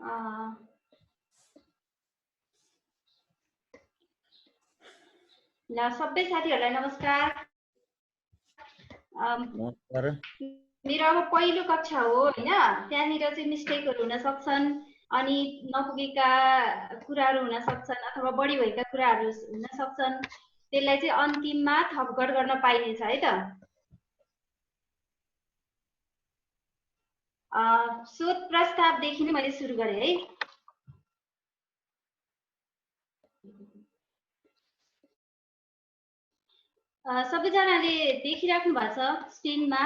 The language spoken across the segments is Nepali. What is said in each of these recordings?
ल सबै साथीहरूलाई नमस्कार। मेरो अब पहिलो कक्षा हो हैन, त्यहाँनिर चाहिँ मिस्टेकहरू हुन सक्छन् अनि नपुगेका कुराहरू हुन सक्छन् अथवा बढी भएका कुराहरू हुन सक्छन्। त्यसलाई चाहिँ अन्तिममा थपगड गर्न पाइनेछ है त। शोध प्रस्तावदेखि नै मैले सुरु गरेँ है। सबैजनाले देखिराख्नु भएको छ स्क्रिनमा?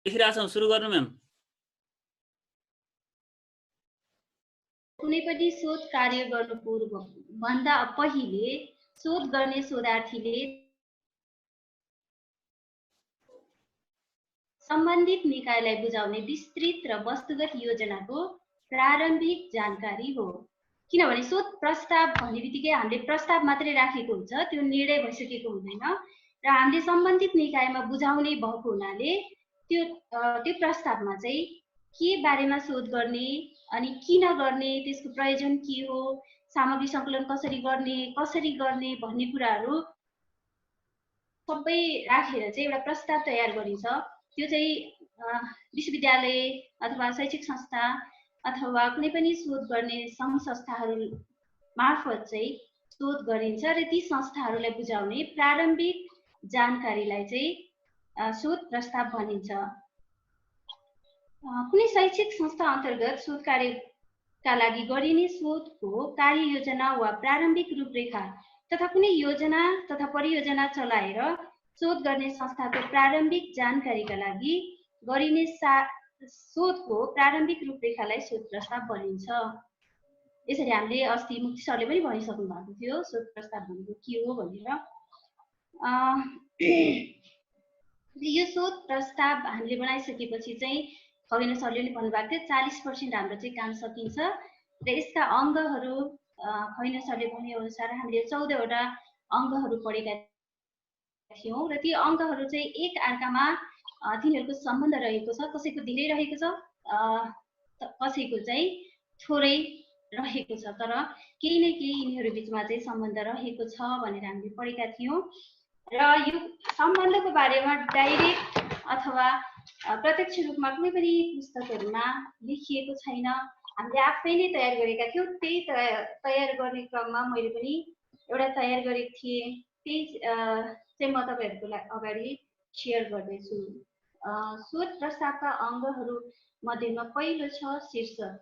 देखिरहेछौँ, सुरु गर्नु म्याम। कुनै पनि शोध कार्य गर्नु पूर्व भन्दा पहिले शोध गर्ने शोधार्थीले सम्बन्धित निकायलाई बुझाउने विस्तृत र वस्तुगत योजनाको प्रारम्भिक जानकारी हो। किनभने शोध प्रस्ताव भन्ने बित्तिकै हामीले प्रस्ताव मात्रै राखेको हुन्छ, त्यो निर्णय भइसकेको हुँदैन र हामीले सम्बन्धित निकायमा बुझाउने भएको हुनाले त्यो प्रस्तावमा चाहिँ के बारेमा शोध गर्ने अनि किन गर्ने, त्यसको प्रयोजन के हो, सामग्री सङ्कलन कसरी गर्ने भन्ने कुराहरू सबै राखेर चाहिँ एउटा प्रस्ताव तयार गरिन्छ। त्यो चाहिँ विश्वविद्यालय अथवा शैक्षिक संस्था अथवा कुनै पनि शोध गर्ने सङ्घ संस्थाहरू मार्फत चाहिँ शोध गरिन्छ र ती संस्थाहरूलाई बुझाउने प्रारम्भिक जानकारीलाई चाहिँ शोध प्रस्ताव भनिन्छ। कुनै शैक्षिक संस्था अन्तर्गत शोध कार्यका लागि गरिने शोधको कार्ययोजना वा प्रारम्भिक रूपरेखा तथा कुनै योजना तथा परियोजना चलाएर शोध गर्ने संस्थाको प्रारम्भिक जानकारीका लागि गरिने शोधको प्रारम्भिक रूपरेखालाई शोध प्रस्ताव भनिन्छ। यसरी हामीले अस्ति मुक्ति सरले पनि भनिसक्नु भएको थियो शोध प्रस्ताव भनेको के हो भनेर। यो शोध प्रस्ताव हामीले बनाइसकेपछि चाहिँ खगेन्द्र सरले पनि भन्नुभएको थियो 40% हाम्रो चाहिँ काम सकिन्छ र यसका अङ्गहरू खगेन्द्र सरले भने अनुसार हामीले 14 वटा अङ्गहरू पढेका थियौँ र ती अङ्गहरू चाहिँ एक अर्कामा तिनीहरूको सम्बन्ध रहेको छ, कसैको धेरै रहेको छ कसैको चाहिँ थोरै रहेको छ, तर केही न केही यिनीहरू बिचमा चाहिँ सम्बन्ध रहेको छ भनेर हामीले पढेका थियौँ। र यो सम्बन्धको बारेमा डाइरेक्ट अथवा प्रत्यक्ष रूपमा कुनै पनि पुस्तकहरूमा लेखिएको छैन, हामीले आफै नै तयार गरेका थियौँ। त्यही तयार गर्ने क्रममा मैले पनि एउटा तयार गरेको थिएँ, त्यही चाहिँ म तपाईँहरूको अगाडि सेयर गर्दैछु। शोध प्रस्तावका अङ्गहरू मध्येमा पहिलो छ शीर्षक।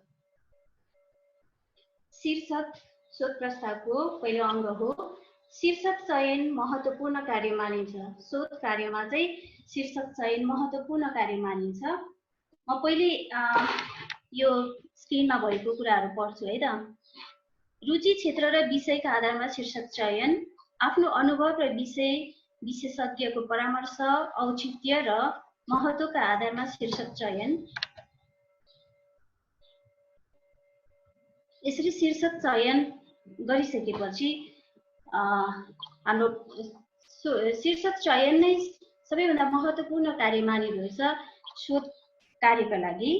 शीर्षक शोध प्रस्तावको पहिलो अङ्ग हो। शीर्षक चयन महत्त्वपूर्ण कार्य मानिन्छ। शोध कार्यमा चाहिँ शीर्षक चयन महत्त्वपूर्ण कार्य मानिन्छ। म पहिले यो स्क्रिनमा भएको कुराहरू पढ्छु है त। रुचि क्षेत्र र विषयका आधारमा शीर्षक चयन, आफ्नो अनुभव र विशेषज्ञको परामर्श, औचित्य र महत्त्वका आधारमा शीर्षक चयन। यसरी शीर्षक चयन गरिसकेपछि हाम्रो शीर्षक चयन नै सबैभन्दा महत्त्वपूर्ण कार्य मानिरहेछ शोध कार्यका लागि।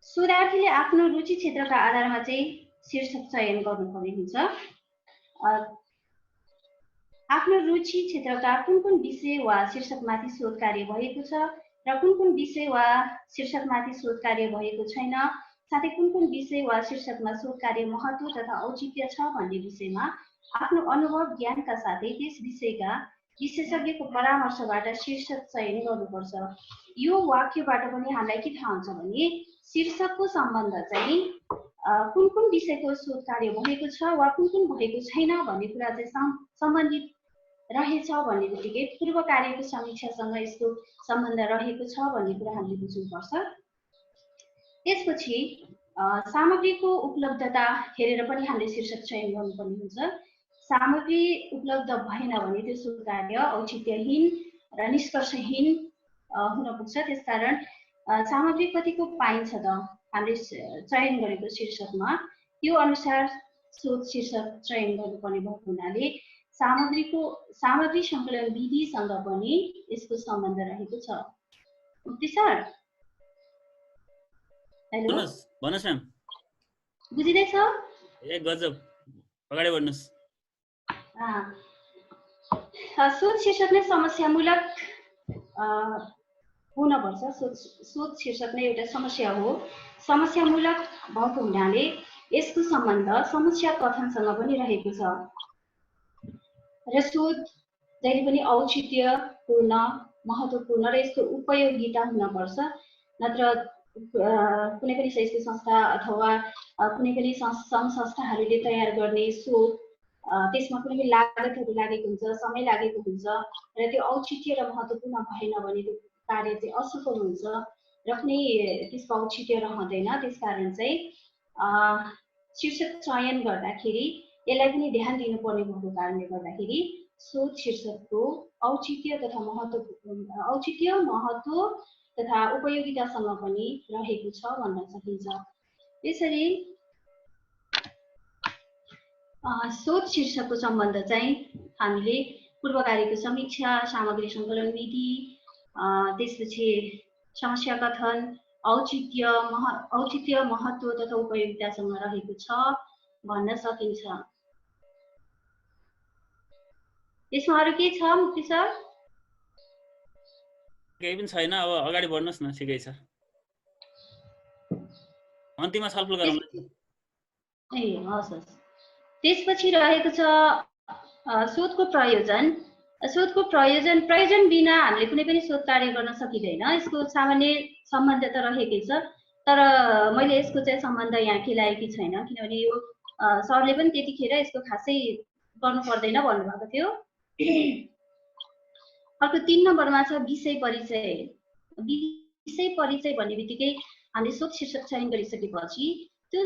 शोधार्थीले आफ्नो रुचि क्षेत्रका आधारमा चाहिँ शीर्षक चयन गर्नुपर्ने हुन्छ। आफ्नो रुचि क्षेत्रका कुन विषय वा शीर्षकमाथि शोध कार्य भएको छ र कुन विषय वा शीर्षकमाथि शोध कार्य भएको छैन, साथै कुन विषय वा शीर्षकमा शोध कार्य महत्त्व तथा औचित्य छ भन्ने विषयमा आफ्नो अनुभव ज्ञानका साथै त्यस विषयका विशेषज्ञको परामर्शबाट शीर्षक चयन गर्नुपर्छ। यो वाक्यबाट पनि हामीलाई के थाहा हुन्छ भने शीर्षकको सम्बन्ध चाहिँ कुन विषयको शोध कार्य भएको छ वा कुन भएको छैन भन्ने कुरा चाहिँ सम्बन्धित रहेछ भन्ने बित्तिकै पूर्व कार्यको समीक्षासँग यसको सम्बन्ध रहेको छ भन्ने कुरा हामीले बुझ्नुपर्छ। त्यसपछि सामग्रीको उपलब्धता हेरेर पनि हामीले शीर्षक चयन गर्नुपर्ने हुन्छ। सामग्री उपलब्ध भएन भने त्यो शोध कार्य औचित्यहीन र निष्कर्षहीन हुन पुग्छ। त्यसकारण सामग्री कतिको पाइन्छ त हामीले चयन गरेको शीर्षकमा त्यो अनुसार शोध शीर्षक चयन गर्नुपर्ने भएको हुनाले सामग्री सङ्कलन विधिसँग पनि यसको सम्बन्ध रहेको छ। मुक्ति सर हेलो भन्नुस् म्याम। बुझिदैछ? ए गजब, अगाडि बढ्नुस्। शोध शीर्षक नै समस्यामूलक हुनुपर्छ। शोध शीर्षक नै एउटा समस्या हो, समस्यामूलक भएको हुनाले यसको सम्बन्ध समस्या कथनसँग पनि रहेको छ र शोध जहिले पनि औचित्यपूर्ण, महत्त्वपूर्ण र यसको उपयोगिता हुनुपर्छ। नत्र कुनै पनि शैक्षिक संस्था अथवा कुनै पनि संस्थाहरूले तयार गर्ने शोध त्यसमा कुनै पनि लागतहरू लागेको हुन्छ, समय लागेको हुन्छ र त्यो औचित्य र महत्त्वपूर्ण भएन भने त्यो कार्य चाहिँ असफल हुन्छ र कुनै त्यसको औचित्य रहँदैन। त्यसकारण चाहिँ शीर्षक चयन गर्दाखेरि यसलाई पनि ध्यान दिनुपर्ने भएको कारणले गर्दाखेरि शोध शीर्षकको औचित्य तथा महत्त्व तथा उपयोगितासँग पनि रहेको छ भन्न सकिन्छ। यसरी शोध शीर्षकको सम्बन्ध चाहिँ हामीले पूर्वकार्यको समीक्षा, सामग्री सङ्कलन विधि, त्यसपछि समस्या कथन, औचित्य, महत्त्व तथा उपयोगितासँग रहेको छ भन्न सकिन्छ। यसमा अरू के छ मुक्ति सर? केही पनि छैन, अब अगाडि बढ्नुस् न, ठिकै छ। अन्तिममा छलफल गरौँ। ए हस् हस्। त्यसपछि रहेको छ शोधको प्रयोजन। शोधको प्रयोजन बिना हामीले कुनै पनि शोध कार्य गर्न सकिँदैन। यसको सामान्य सम्बन्ध त रहेकै छ, तर मैले यसको चाहिँ सम्बन्ध यहाँ केलाएकी छैन, किनभने यो सरले पनि त्यतिखेर यसको खासै गर्नु पर्दैन भन्नुभएको थियो। अर्को 3 नम्बरमा छ विषय परिचय। विषय परिचय भन्ने बित्तिकै हामीले शोध शीर्षक चयन गरिसकेपछि त्यो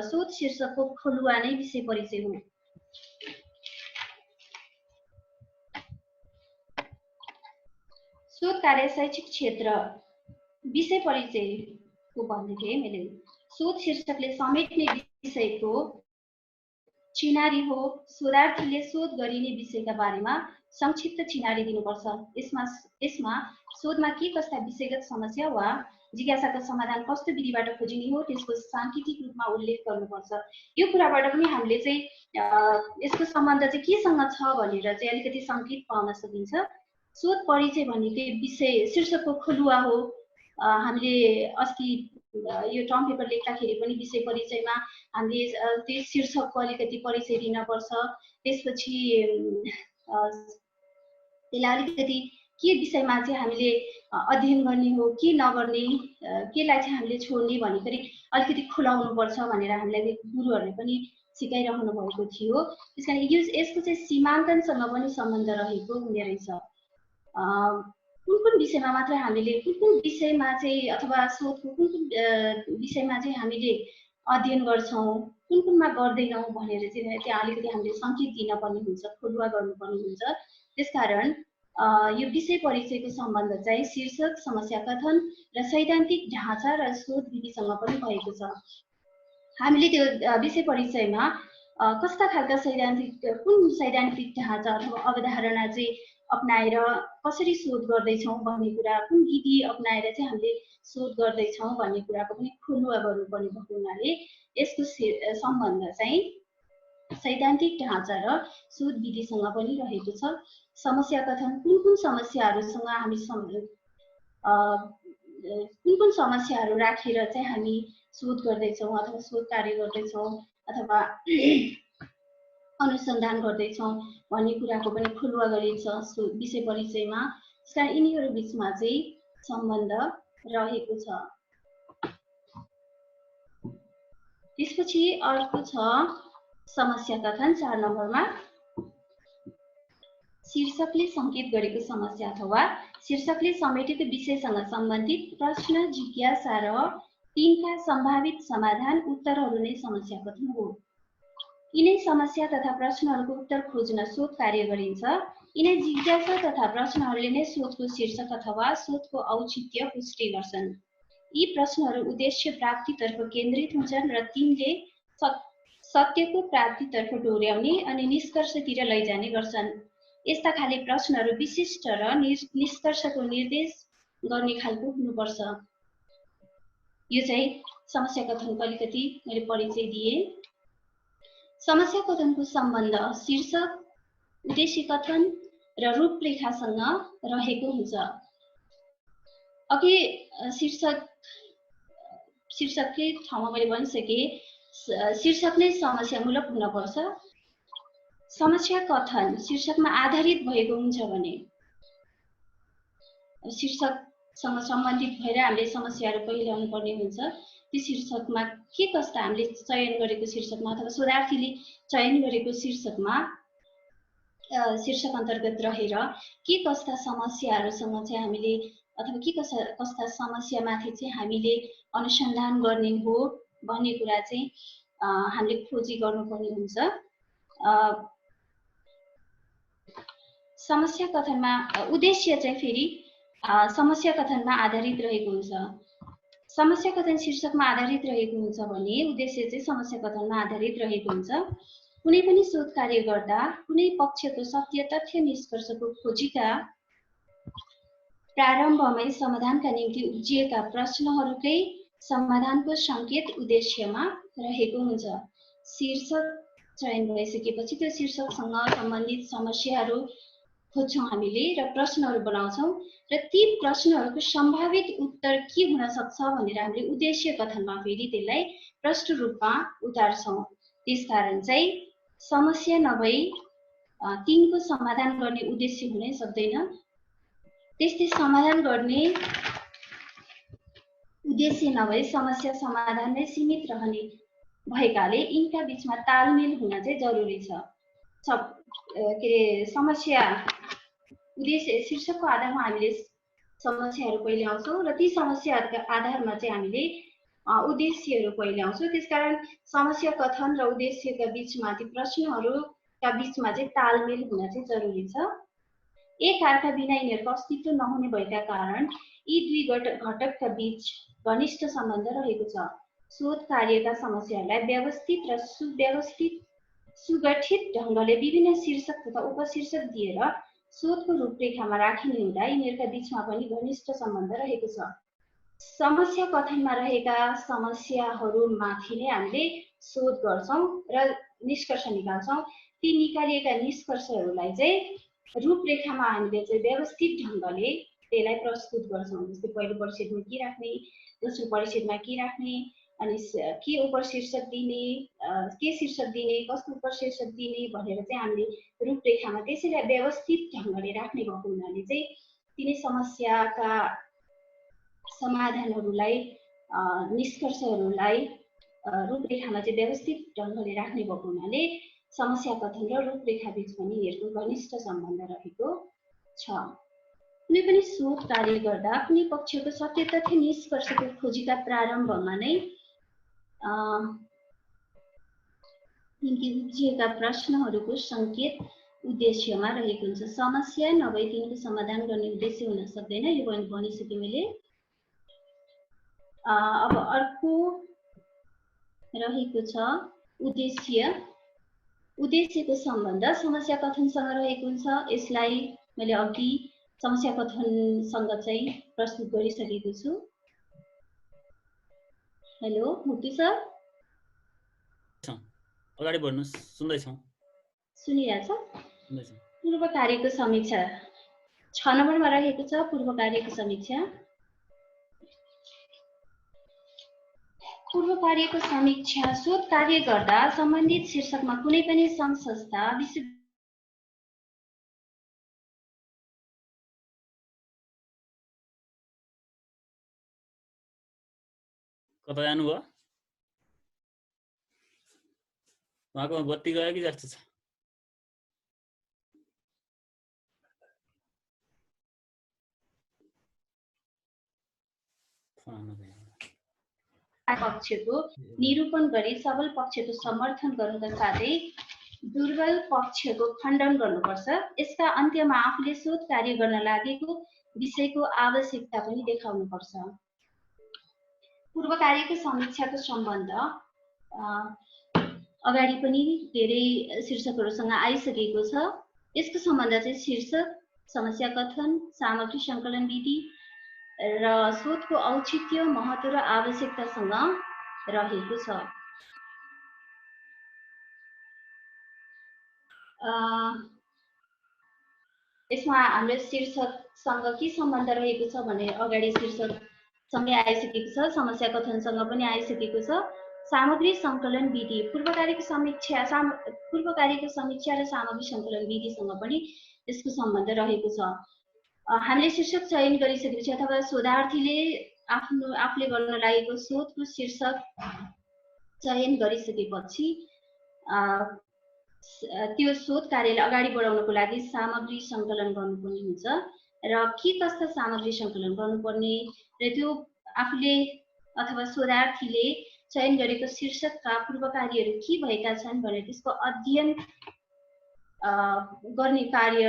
शोध शीर्षकको खोलुवा नै विषय परिचय हो। शोध कार्य शैक्षिक क्षेत्र विषय परिचयको भन्ने थिएँ मैले। शोध शीर्षकले समेट्ने विषयको चिनारी हो। शोधार्थीले शोध गरिने विषयका बारेमा संक्षिप्त चिनारी दिनुपर्छ। यसमा शोधमा के कस्ता विषयगत समस्या वा जिज्ञासाको समाधान कस्तो विधिबाट खोजिने हो त्यसको साङ्केतिक रूपमा उल्लेख गर्नुपर्छ। यो कुराबाट पनि हामीले चाहिँ यसको सम्बन्ध चाहिँ केसँग छ भनेर चाहिँ अलिकति सङ्केत पाउन सकिन्छ। शोध परिचय भनेको विषय शीर्षकको खोलुवा हो। हामीले अस्ति यो टर्म पेपर लेख्दाखेरि पनि विषय परिचयमा हामीले त्यो शीर्षकको अलिकति परिचय दिनुपर्छ। त्यसपछि त्यसलाई अलिकति के विषयमा चाहिँ हामीले अध्ययन गर्ने हो, के नगर्ने, केलाई चाहिँ हामीले छोड्ने भन्ने अलिकति खुलाउनुपर्छ भनेर हामीलाई गुरुहरूले पनि सिकाइरहनु भएको थियो। त्यसकारण यसको चाहिँ सीमाङ्कनसँग पनि सम्बन्ध रहेको हुने रहेछ। कुन विषयमा मात्र हामीले कुन विषयमा चाहिँ अथवा शोधको कुन विषयमा चाहिँ हामीले अध्ययन गर्छौँ, कुनमा गर्दैनौँ भनेर चाहिँ त्यहाँ अलिकति हामीले सङ्केत दिनपर्ने हुन्छ, खोलुवा गर्नुपर्ने हुन्छ। त्यसकारण यो विषय परिचयको सम्बन्ध चाहिँ शीर्षक, समस्या कथन र सैद्धान्तिक ढाँचा र शोध विधिसँग पनि भएको छ। हामीले त्यो विषय परिचयमा कस्ता खालका कुन सैद्धान्तिक ढाँचा अथवा अवधारणा चाहिँ अपनाएर कसरी शोध गर्दैछौँ भन्ने कुरा, कुन विधि अपनाएर चाहिँ हामीले शोध गर्दैछौँ भन्ने कुराको पनि खुलुवा गर्नुपर्ने भएको हुनाले यसको सम्बन्ध चाहिँ सैद्धान्तिक ढाँचा र शोध विधिसँग पनि रहेको छ। समस्या कथन कुन समस्याहरूसँग हामी कुन समस्याहरू राखेर चाहिँ हामी शोध गर्दैछौँ अथवा शोध कार्य गर्दैछौँ अथवा अनुसन्धान गर्दैछौँ भन्ने कुराको पनि खुलुवा गरिन्छ विषय परिचयमा। त्यसकारण यिनीहरू बिचमा चाहिँ सम्बन्ध रहेको छ। त्यसपछि अर्को छ समस्या कथन 4 नम्बरमा। शीर्षकले सङ्केत गरेको समस्या अथवा शीर्षकले समेटेको विषयसँग सम्बन्धित प्रश्न, जिज्ञासा र तिनका सम्भावित समाधान उत्तरहरू नै समस्या कथन हो। यिनै समस्या तथा प्रश्नहरूको उत्तर खोज्न शोध कार्य गरिन्छ। यिनै जिज्ञासा तथा प्रश्नहरूले नै शोधको शीर्षक अथवा शोधको औचित्य पुष्टि गर्छन्। यी प्रश्नहरू उद्देश्य प्राप्तितर्फ केन्द्रित हुन्छन् र तिनले सत्यको प्राप्तितर्फ डोर्याउने अनि निष्कर्षतिर लैजाने गर्छन्। यस्ता खाले प्रश्नहरू विशिष्ट र निष्कर्षको निर्देश गर्ने खालको हुनुपर्छ। यो चाहिँ समस्या कथनको अलिकति मैले परिचय दिएँ। समस्या कथनको सम्बन्ध शीर्षक, उद्देश्य कथन र रूपरेखासँग रहेको हुन्छ। अघि शीर्षककै ठाउँमा मैले भनिसकेँ, शीर्षक नै समस्यामूलक हुनुपर्छ। समस्या कथन शीर्षकमा आधारित भएको हुन्छ भने शीर्षकसँग सम्बन्धित भएर हामीले समस्याहरू पहिल्याउनु पर्ने हुन्छ। त्यो शीर्षकमा के कस्ता हामीले चयन गरेको शीर्षकमा अथवा शोधार्थीले चयन गरेको शीर्षकमा शीर्षक अन्तर्गत रहेर के कस्ता समस्याहरूसँग चाहिँ हामीले अथवा के कस्ता समस्यामाथि चाहिँ हामीले अनुसन्धान गर्ने हो भन्ने कुरा चाहिँ हामीले खोजी गर्नुपर्ने हुन्छ। समस्या कथनमा उद्देश्य चाहिँ फेरि समस्या कथनमा आधारित रहेको हुन्छ। समस्या कथन शीर्षकमा आधारित रहेको हुन्छ भने उद्देश्य चाहिँ समस्या कथनमा आधारित रहेको हुन्छ। कुनै पनि शोध कार्य गर्दा कुनै पक्षको सत्य तथ्य निष्कर्षको खोजीका प्रारम्भमै समाधानका निम्ति उब्जिएका प्रश्नहरूकै समाधानको सङ्केत उद्देश्यमा रहेको हुन्छ। शीर्षक चयन भइसकेपछि त्यो शीर्षकसँग सम्बन्धित समस्याहरू खोज्छौँ हामीले र प्रश्नहरू बनाउँछौँ र ती प्रश्नहरूको सम्भावित उत्तर के हुन सक्छ भनेर हामीले उद्देश्य कथनमा फेरि त्यसलाई प्रष्ट रूपमा उतार्छौँ। त्यसकारण चाहिँ समस्या नभई तिनको समाधान गर्ने उद्देश्य हुनै सक्दैन। त्यस्तै समाधान गर्ने उद्देश्य नभई समस्या समाधान नै सीमित रहने भएकाले यिनका बीचमा तालमेल हुन चाहिँ जरुरी छ। समस्या उद्देश्य शीर्षकको आधारमा हामीले समस्याहरू पहिल्याउँछौँ र ती समस्याहरूका आधारमा चाहिँ हामीले उद्देश्यहरू पहिल्याउँछौँ। त्यसकारण समस्या कथन र उद्देश्यका बीचमा ती प्रश्नहरूका बीचमा चाहिँ तालमेल हुन चाहिँ जरुरी छ। एक अर्का बिना यिनीहरूको अस्तित्व नहुने भएका कारण यी दुई घटकका बीच घनिष्ठ सम्बन्ध रहेको छ। शोध कार्यका समस्याहरूलाई व्यवस्थित र सुगठित ढङ्गले विभिन्न शीर्षक तथा उपशीर्षक दिएर शोधको रूपरेखामा राखिने हुँदा यिनीहरूका बीचमा पनि घनिष्ठ सम्बन्ध रहेको छ। समस्या कथनमा रहेका समस्याहरूमाथि नै हामीले शोध गर्छौँ र निष्कर्ष निकाल्छौँ। ती निकालिएका निष्कर्षहरूलाई चाहिँ रूपरेखामा हामीले चाहिँ व्यवस्थित ढङ्गले त्यसलाई प्रस्तुत गर्छौँ। जस्तै पहिलो परिच्छेदमा के राख्ने, दोस्रो परिच्छेदमा के राख्ने, अनि के उपशीर्षक दिने, के शीर्षक दिने, कस्तो उपशीर्षक दिने भनेर चाहिँ हामीले रूपरेखामा त्यसैलाई व्यवस्थित ढङ्गले राख्ने भएको हुनाले चाहिँ तिनै समस्याका समाधानहरूलाई निष्कर्षहरूलाई रूपरेखामा चाहिँ व्यवस्थित ढङ्गले राख्ने भएको हुनाले समस्या कथन र रूपरेखा बीच पनि यिनीहरूको घनिष्ठ सम्बन्ध रहेको छ। कुनै पनि शोध कार्य गर्दा कुनै पक्षको सत्य तथ्य निष्कर्षको खोजीका प्रारम्भमा नै निम्ति उब्जिएका प्रश्नहरूको सङ्केत उद्देश्यमा रहेको हुन्छ। समस्या नभई तिनको समाधान गर्ने उद्देश्य हुन सक्दैन, यो भनिसकेँ मैले। अब अर्को रहेको छ उद्देश्य। उद्देश्यको सम्बन्ध समस्या कथनसँग रहेको हुन्छ। यसलाई मैले अघि समस्या कथनसँग चाहिँ प्रस्तुत गरिसकेको छु। हेलो मुक्ति सर, अगाडि बढ्नुस्, सुन्दैछौँ। सुनिरहेछ? पूर्व कार्यको समीक्षा 6 नम्बरमा रहेको छ। पूर्व कार्यको समीक्षा। पूर्व कार्यको समीक्षा शोध कार्य गर्दा सम्बन्धित शीर्षकमा कुनै पनि सङ्घ संस्था विश्व कता जानुभयो? उहाँको बत्ती गयो कि जस्तो छ। पक्षको निरूपण गरी सबल पक्षको समर्थन गर्नुका साथै दुर्बल पक्षको खण्डन गर्नुपर्छ। यसका अन्त्यमा आफूले शोध कार्य गर्न लागेको विषयको आवश्यकता पनि देखाउनुपर्छ। पूर्व कार्यको समीक्षाको सम्बन्ध अगाडि पनि धेरै शीर्षकहरूसँग आइसकेको छ। यसको सम्बन्ध चाहिँ शीर्षक, समस्या कथन, सामग्री सङ्कलन विधि र शोधको औचित्य, महत्त्व र आवश्यकतासँग रहेको छ। यसमा हाम्रो शीर्षकसँग के सम्बन्ध रहेको छ भने अगाडि शीर्षकसँगै आइसकेको छ, समस्या कथनसँग पनि आइसकेको छ। सामग्री सङ्कलन विधि, पूर्व कार्यको समीक्षा र सामग्री सङ्कलन विधिसँग पनि यसको सम्बन्ध रहेको छ। हामीले शीर्षक चयन गरिसकेपछि अथवा शोधार्थीले आफूले गर्न लागेको शोधको शीर्षक चयन गरिसकेपछि त्यो शोध कार्यलाई अगाडि बढाउनको लागि सामग्री सङ्कलन गर्नुपर्ने हुन्छ र के कस्ता सामग्री सङ्कलन गर्नुपर्ने र त्यो आफूले अथवा शोधार्थीले चयन गरेको शीर्षकका पूर्व कार्यहरू के भएका छन् भनेर त्यसको अध्ययन गर्ने कार्य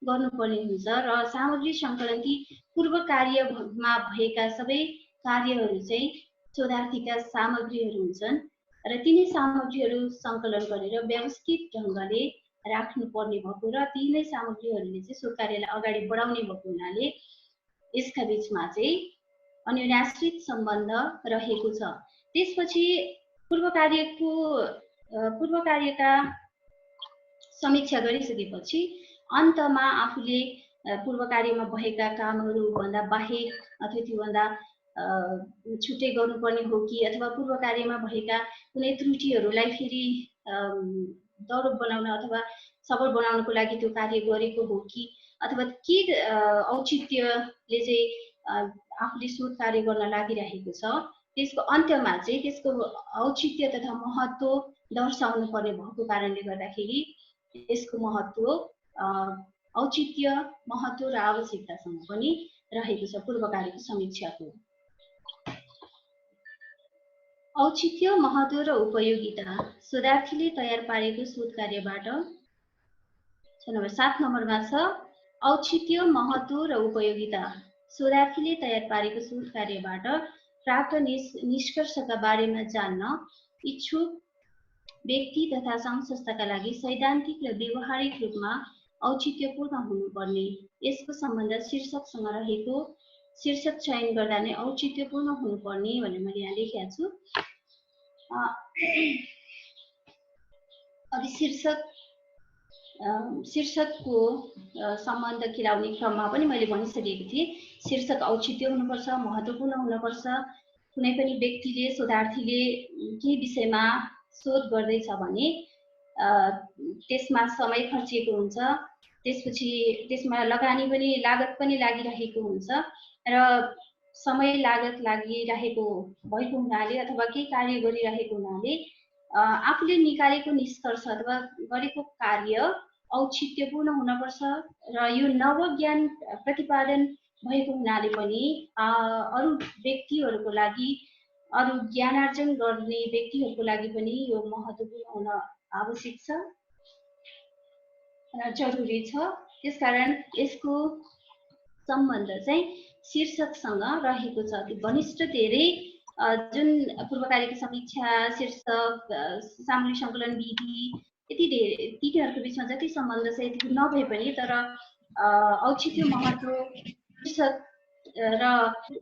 गर्नुपर्ने हुन्छ र सामग्री सङ्कलन ती पूर्व कार्यमा भएका सबै कार्यहरू चाहिँ शोधार्थीका सामग्रीहरू हुन्छन् र तिनै सामग्रीहरू सङ्कलन गरेर व्यवस्थित ढङ्गले राख्नुपर्ने भएको र तिनै सामग्रीहरूले चाहिँ शोध कार्यलाई अगाडि बढाउने भएको हुनाले यसका बिचमा चाहिँ अन्योन्याश्रित सम्बन्ध रहेको छ। त्यसपछि पूर्व कार्यका समीक्षा गरिसकेपछि अन्तमा आफूले पूर्व कार्यमा भएका कामहरू भन्दा बाहेक अथवा त्योभन्दा छुट्टै गर्नुपर्ने हो कि अथवा पूर्व कार्यमा भएका कुनै त्रुटिहरूलाई फेरि दरुब बनाउन अथवा सबल बनाउनको लागि त्यो कार्य गरेको हो कि अथवा के औचित्यले चाहिँ आफूले शोध कार्य गर्न लागिरहेको छ त्यसको अन्त्यमा चाहिँ त्यसको औचित्य तथा महत्त्व दर्शाउनु पर्ने भएको कारणले गर्दाखेरि यसको महत्त्व औचित्य, महत्त्व र आवश्यकतासँग पनि रहेको छ पूर्व कार्यको समीक्षाको। औचित्य, महत्त्व र उपयोगिता, शोधार्थीले तयार पारेको शोध कार्यबाट 7 नम्बरमा छ औचित्य, महत्त्व र उपयोगिता। शोधार्थीले तयार पारेको शोध कार्यबाट प्राप्त निष्कर्षका बारेमा जान्न इच्छुक व्यक्ति तथा सङ्घ-संस्थाका लागि सैद्धान्तिक र व्यवहारिक रूपमा औचित्यपूर्ण हुनुपर्ने। यसको सम्बन्ध शीर्षकसँग रहेको शीर्षक चयन गर्दा नै औचित्यपूर्ण हुनुपर्ने भनेर मैले यहाँ लेखेको छु। अब शीर्षकको सम्बन्ध खेलाउने क्रममा पनि मैले भनिसकेको थिएँ, शीर्षक औचित्य हुनुपर्छ, महत्त्वपूर्ण हुनुपर्छ। कुनै पनि व्यक्तिले शोधार्थीले के विषयमा शोध गर्दैछ भने त्यसमा समय खर्चिएको हुन्छ, त्यसपछि त्यसमा लागत पनि लागिरहेको हुन्छ र समय लागत लागिरहेको भएको हुनाले अथवा केही कार्य गरिरहेको हुनाले आफूले निकालेको निष्कर्ष अथवा गरेको कार्य औचित्यपूर्ण हुनुपर्छ र यो नवज्ञान प्रतिपादन भएको हुनाले पनि अरू व्यक्तिहरूको लागि, अरू ज्ञानार्जन गर्ने व्यक्तिहरूको लागि पनि यो महत्त्वपूर्ण हुन आवश्यक छ र जरुरी छ। त्यसकारण यसको सम्बन्ध चाहिँ शीर्षकसँग रहेको छ। त्यो घनिष्ठ धेरै जुन पूर्व कार्यको समीक्षा, शीर्षक, सामग्री सङ्कलन विधि यति धेरै तिनीहरूको बिचमा जति सम्बन्ध छ यति नभए पनि तर औचित्य, महत्त्व, शीर्षक र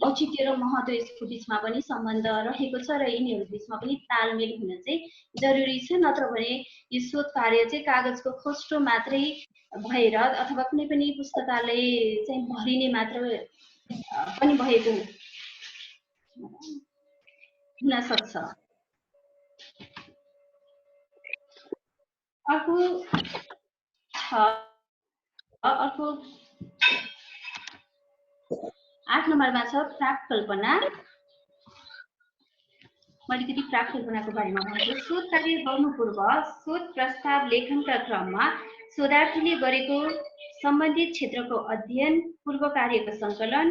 औचित्य र महत्त्व यसको बिचमा पनि सम्बन्ध रहेको छ र यिनीहरू बिचमा पनि तालमेल हुन चाहिँ जरुरी छ। नत्र भने यो शोध कार्य चाहिँ कागजको खोस्टो मात्रै भएर अथवा कुनै पनि पुस्तकालय चाहिँ भरिने मात्र पनि भएको हुन सक्छ। अर्को 8 नम्बरमा छ प्राक कल्पना। मैले त्यति प्राक कल्पनाको बारेमा भनेको शोध कार्य गर्नु पूर्व शोध प्रस्ताव लेखनका क्रममा शोधार्थीले गरेको सम्बन्धित क्षेत्रको अध्ययन, पूर्व कार्यको सङ्कलन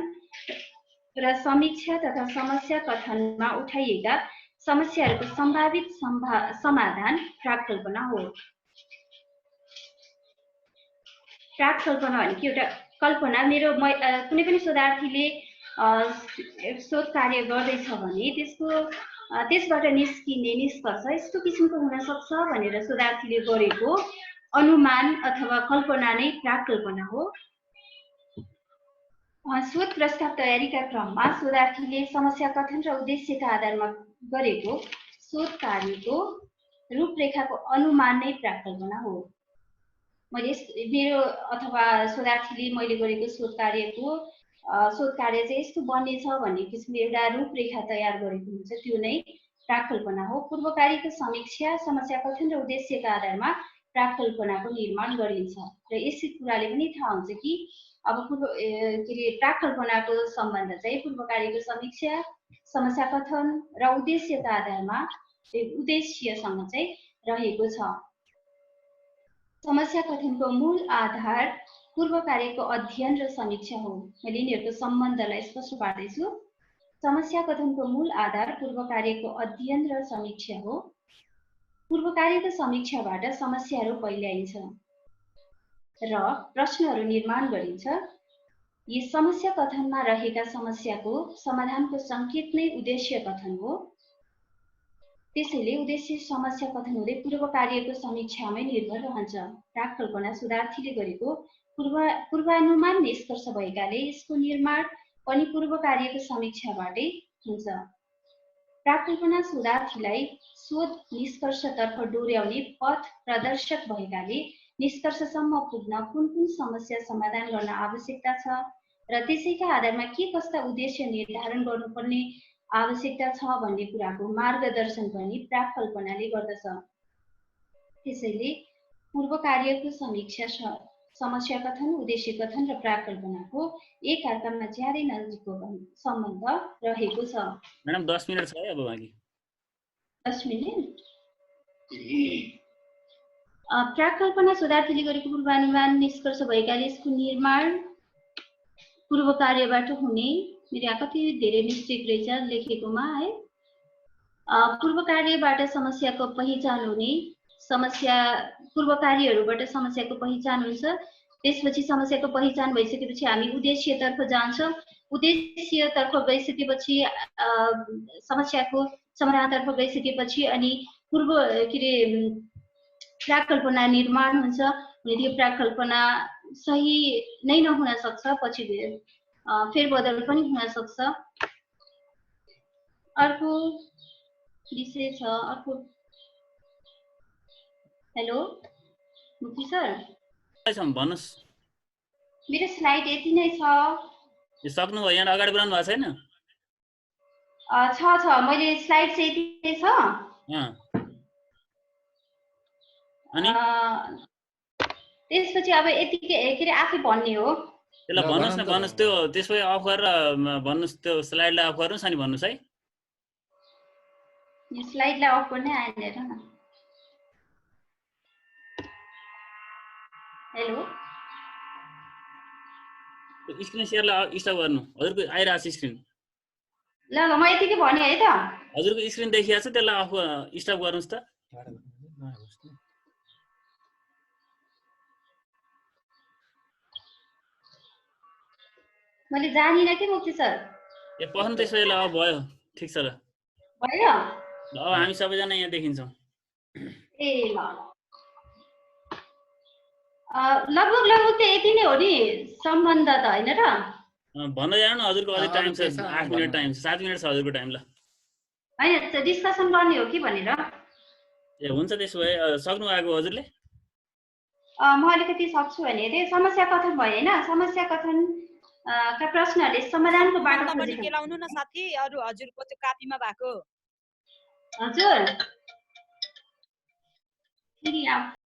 र समीक्षा तथा समस्या कथनमा उठाइएका समस्याहरूको सम्भावित समाधान प्राक कल्पना हो। प्राक कल्पना भनेको एउटा कल्पना, कुनै पनि शोधार्थीले शोध कार्य गर्दैछ भने त्यसबाट निस्किने निष्कर्ष यस्तो किसिमको हुन सक्छ भनेर शोधार्थीले गरेको अनुमान अथवा कल्पना नै प्राक कल्पना हो। शोध प्रस्ताव तयारीका क्रममा शोधार्थीले समस्या कथन र उद्देश्यका आधारमा गरेको शोध कार्यको रूपरेखाको अनुमान नै प्राक्कल्पना हो। मैले मेरो अथवा शोधार्थीले मैले गरेको शोध कार्य चाहिँ यस्तो बन्नेछ भन्ने किसिमको एउटा रूपरेखा तयार गरेको हुन्छ, त्यो नै प्राक्कल्पना हो। पूर्वकार्यको समीक्षा समस्या कथन र उद्देश्यका आधारमा प्राक्कल्पनाको निर्माण गरिन्छ र यसै कुराले पनि थाहा हुन्छ कि अब प्राक्कल्पनाको सम्बन्ध चाहिँ पूर्वकार्यको समीक्षा समस्या कथन र उद्देश्यका आधारमा उद्देश्यसँग चाहिँ रहेको छ। समस्या कथनको मूल आधार पूर्वकार्यको अध्ययन र समीक्षा हो। मैले यिनीहरूको सम्बन्धलाई स्पष्ट पार्दैछु। समस्या कथनको मूल आधार पूर्वकार्यको अध्ययन र समीक्षा हो। पूर्वकार्यको समीक्षाबाट समस्याहरू पहिल्याइन्छ र प्रश्नहरू निर्माण गरिन्छ। यी समस्या कथनमा रहेका समस्याको समाधानको सङ्केत नै उद्देश्य कथन हो। त्यसैले उद्देश्य समस्या कथन हुँदै पूर्वकार्यको समीक्षामै निर्भर रहन्छ। प्राक्कल्पना शोधार्थीले गरेको पूर्वानुमान निष्कर्ष भएकाले यसको निर्माण पनि पूर्वकार्यको समीक्षाबाटै हुन्छ। प्राक्कल्पना शोधार्थीलाई शोध निष्कर्षतर्फ डोर्याउने पथ प्रदर्शक भएकाले निष्कर्षसम्म पुग्न कुन कुन समस्या समाधान गर्न आवश्यकता छ र त्यसैका आधारमा के कस्ता उद्देश्य निर्धारण गर्नुपर्ने आवश्यकता छ भन्ने कुराको मार्गदर्शन पनि प्राक्कल्पनाले गर्दछ। त्यसैले पूर्वकार्यको समीक्षा समस्या कथन उद्देश्य कथन र प्राक्कल्पनाको एकअर्कामा ज्यादै नजिकको सम्बन्ध रहेको छ। म्याडम 10 मिनेट छ है अब बाँकी। 10 मिनेट। प्राक्कल्पना शोधार्थीले गरेको पूर्वानुमान निष्कर्ष भएकाले यसको निर्माण पूर्वकार्यबाट हुने, मेरो यहाँ कति धेरै मिस्टेक रहेछ लेखेकोमा है। पूर्वकार्यबाट समस्याको पहिचान हुने, पूर्वकार्यहरूबाट समस्याको पहिचान हुन्छ। त्यसपछि समस्याको पहिचान भइसकेपछि हामी उद्देश्यतर्फ जान्छौँ। उद्देश्यतर्फ गइसकेपछि समस्याको समाधानतर्फ गइसकेपछि अनि प्राक्कल्पना निर्माण हुन्छ। त्यो प्राक्कल्पना सही नै नहुन सक्छ, पछि फेरबदल पनि हुन सक्छ। अर्को विषय छ अर्को। हेलो मुक्ति सर, भन्नुस्। मेरो स्लाइड यति नै छ। यो सक्नु भयो? यहाँ अगाडि बढाउनु भएको छैन? छ मैले स्लाइड चाहिँ यति नै छ। अनि त्यसपछि अब यतिकै आफै भन्ने हो। त्यसलाई भन्नुस् न, भन्नुस्। त्यो त्यसपछि अफ गरेर भन्नुस्, त्यो स्लाइडलाई अफ गर्नुस् अनि भन्नुस् है। यो स्लाइडलाई अफ गर्नै आएन हेर न। हेलो, स्क्रिन शेयरलाई स्टप गर्नु। हजुरको आइरहेको छ स्क्रिन। ल म यतिकै भने है त। हजुरको स्क्रिन देखिएको छ, त्यसलाई अफ स्टप गर्नुस् त। मैले जानिन के मुक्ति सर। ए पस्नु त्यसपछि ल भयो, ठिक छ ल। भयो? अब हामी सबैजना यहाँ देखिन्छौँ। ए ल लगभग चाहिँ यति नै हो नि सम्बन्ध त होइन र? भन्दै जानु न, हजुरको अझै टाइम छ, 8 मिनेट टाइम छ, 7 मिनेट छ हजुरको टाइम। ल होइन डिस्कसन गर्ने हो कि भनेर। ए हुन्छ, त्यसो भए सक्नु भएको हजुरले? म अलिकति सक्छु भने त्यो समस्या कथन भयो होइन। समस्या कथन का प्रश्नहरूले समाधानको बाटो खोजेको। केलाउनु न साथी, अरु हजुरको त्यो कापीमा भएको। हजुर